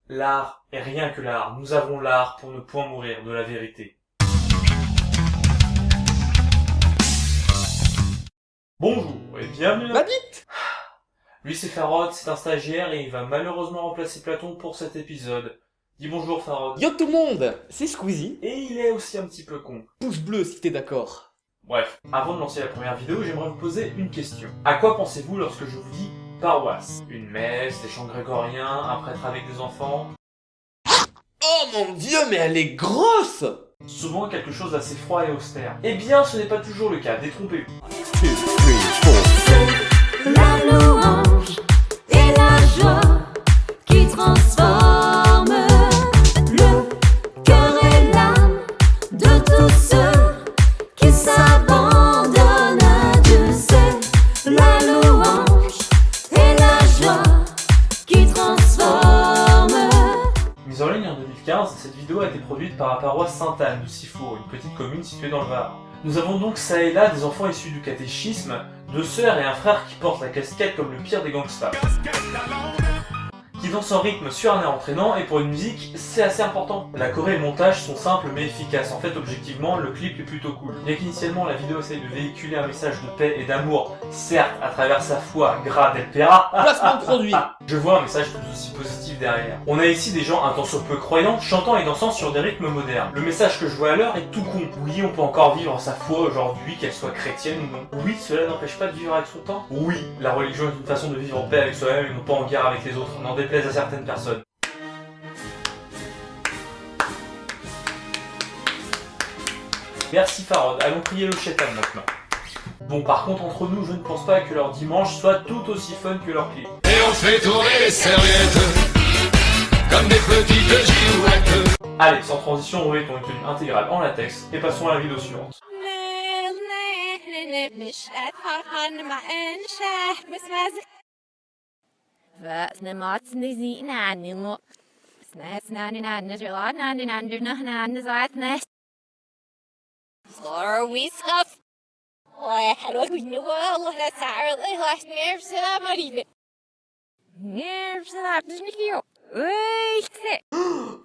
L'art est rien que l'art. Nous avons l'art pour ne point mourir de la vérité. Bonjour et bienvenue dans... Va vite! Lui c'est Farod, c'est un stagiaire et il va malheureusement remplacer Platon pour cet épisode. Dis bonjour Farod. Yo tout le monde! C'est Squeezie. Et il est aussi un petit peu con. Pouce bleu si t'es d'accord. Bref, avant de lancer la première vidéo, j'aimerais vous poser une question. À quoi pensez-vous lorsque je vous dis paroisse? Une messe, des chants grégoriens, un prêtre avec des enfants? Oh mon dieu, mais elle est grosse! Souvent quelque chose d'assez froid et austère. Eh bien, ce n'est pas toujours le cas, détrompez-vous. 2, 3, 4. La louange et la joie qui transforme le cœur et l'âme de tous ceux qui s'abandonnent à Dieu. C'est la louange et la joie qui transforme. Mise en ligne en 2015, cette vidéo a été produite par la paroisse Sainte-Anne de Sifour, une petite commune située dans le Var. Nous avons donc ça et là des enfants issus du catéchisme, deux sœurs et un frère qui portent la casquette comme le pire des gangsters. Qui dansent en rythme sur un air entraînant, et pour une musique, c'est assez important. La choré et le montage sont simples mais efficaces. En fait, objectivement, le clip est plutôt cool. Bien qu'initialement la vidéo essaye de véhiculer un message de paix et d'amour, certes à travers sa foi, gras del Pera, Placement de produit. je vois un message tout aussi positif derrière. On a ici des gens un tant soit peu croyants, chantant et dansant sur des rythmes modernes. Le message que je vois à l'heure est tout con. Oui, on peut encore vivre sa foi aujourd'hui, qu'elle soit chrétienne ou non. Oui, cela n'empêche pas de vivre avec son temps. Oui, la religion est une façon de vivre en paix avec soi-même et non pas en guerre avec les autres, n'en déplaise à certaines personnes. Merci Farod, allons prier le chétan maintenant. Bon, par contre, entre nous, je ne pense pas que leur dimanche soit tout aussi fun que leur clip. Et on fait tourner les serviettes comme des petites girouettes. Allez, sans transition, revêtons une tenue intégrale en latex et passons à la vidéo suivante.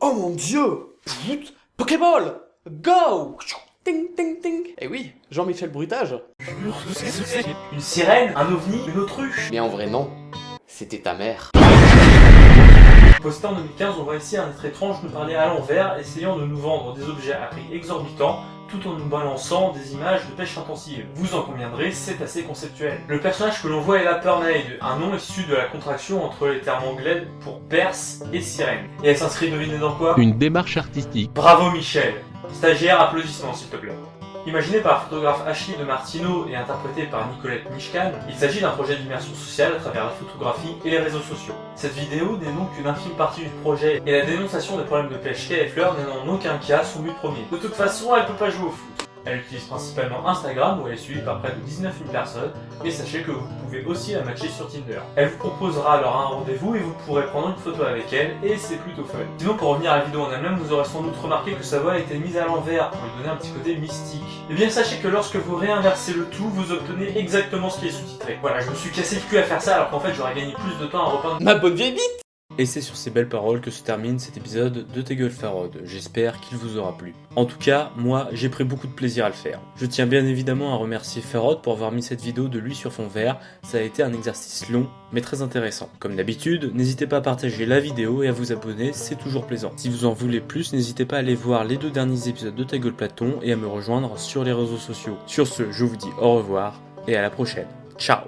Oh mon dieu! Pfft, Pokéball! Go! Ting ting ting! Eh oui, Jean-Michel Brutage. Une sirène, un ovni, une autruche. Mais en vrai non, c'était ta mère. Posté en 2015, on voit ici un être étrange nous parler à l'envers, essayant de nous vendre des objets à prix exorbitant, tout en nous balançant des images de pêche intensive. Vous en conviendrez, c'est assez conceptuel. Le personnage que l'on voit est la Pernade, un nom issu de la contraction entre les termes anglais pour Perse et sirène. Et elle s'inscrit, devinez dans quoi? Une démarche artistique. Bravo Michel. Stagiaire, applaudissements s'il te plaît. Imaginé par la photographe Ashley de Martino et interprété par Nicolette Mishkan, il s'agit d'un projet d'immersion sociale à travers la photographie et les réseaux sociaux. Cette vidéo n'est donc qu'une infime partie du projet, et la dénonciation des problèmes de pêche qu'a Fleur n'est en aucun cas son but premier. De toute façon, elle peut pas jouer au foot. Elle utilise principalement Instagram où elle est suivie par près de 19 000 personnes, mais sachez que vous pouvez aussi la matcher sur Tinder. Elle vous proposera alors un rendez-vous et vous pourrez prendre une photo avec elle, et c'est plutôt fun. Sinon, pour revenir à la vidéo en elle-même, vous aurez sans doute remarqué que sa voix a été mise à l'envers pour lui donner un petit côté mystique. Et bien sachez que lorsque vous réinversez le tout, vous obtenez exactement ce qui est sous-titré. Voilà, je me suis cassé le cul à faire ça alors qu'en fait j'aurais gagné plus de temps à repeindre. Ma bonne vieille bite! Et c'est sur ces belles paroles que se termine cet épisode de Ta gueule Farod. J'espère qu'il vous aura plu. En tout cas, moi, j'ai pris beaucoup de plaisir à le faire. Je tiens bien évidemment à remercier Farod pour avoir mis cette vidéo de lui sur fond vert. Ça a été un exercice long, mais très intéressant. Comme d'habitude, n'hésitez pas à partager la vidéo et à vous abonner, c'est toujours plaisant. Si vous en voulez plus, n'hésitez pas à aller voir les 2 derniers épisodes de Ta gueule Platon et à me rejoindre sur les réseaux sociaux. Sur ce, je vous dis au revoir et à la prochaine. Ciao!